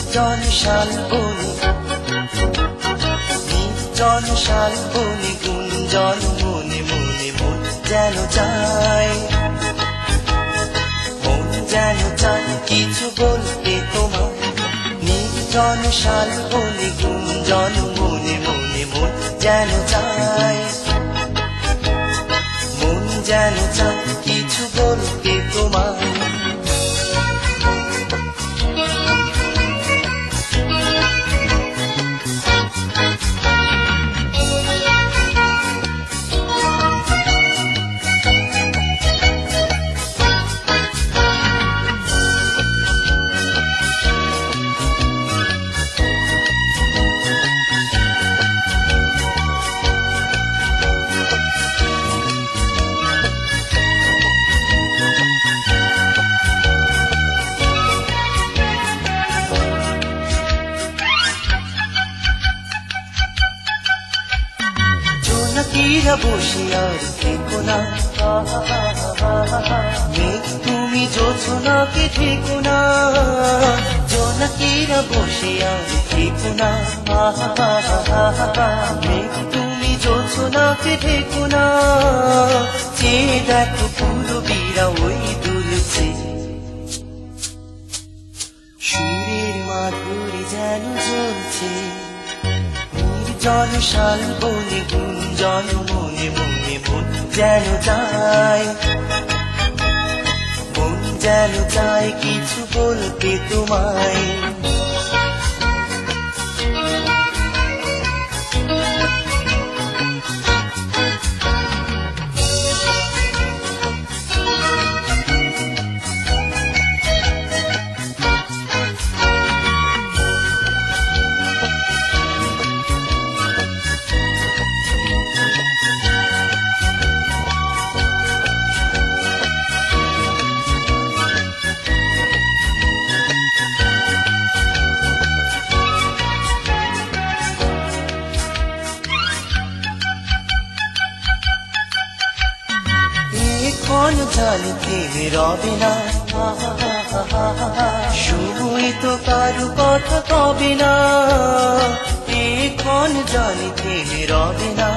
নির্জন শালবনে গুঞ্জন মনে মনে মন যেন চায়, মন যেন চায় কিছু বলতে তোমায়। নির্জন শালবনে গুঞ্জন মনে মনে মন যেন চায়, মন যেন চায় কিছু বলতে তোমায়। জোনাকিরা বসে আর থেকো না, মেঘ তুমি জোছনাকে ঠেকো না। জোনাকিরা বসে আর থেকো না, মেঘ তুমি জোছনাকে ঠেকো না। চেয়ে দেখো পূরবীরা ওই দুলছে, সুরের মাধুরী যেন জ্বলছে। নির্জন শালবনে গুঞ্জন মনে মনে মন যেন চায়, মন যেন চায় কিছু বলতে তোমায়। ক্ষণ জানি থেমে রবে না, সময় তো কারু কথা কবে না। ক্ষণ জানি থেমে রবে না,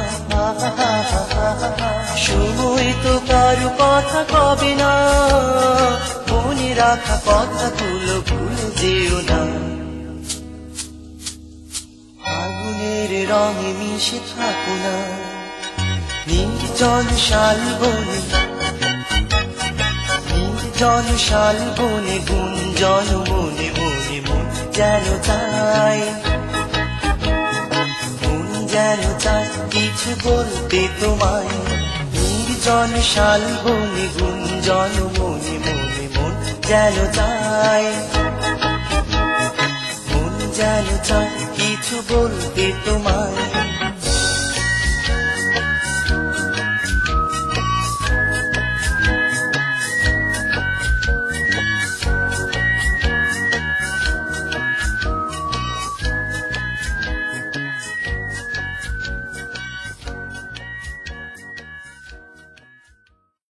সময় তো কারু কথা কবে না। মনে রাখা কথাগুলো ভুলে যেও না, আগুনের রঙে মিশে থাকো না। নির্জন শালবনে, নির্জন শালবনে গুঞ্জন মনে মনে মন যেন চায়, মন যেন চায় কিছু বলতে তোমায়। নির্জন শালবনে গুঞ্জন মনে মনে মন যেন চায়, মন যেন চায় কিছু বলতে তোমায়।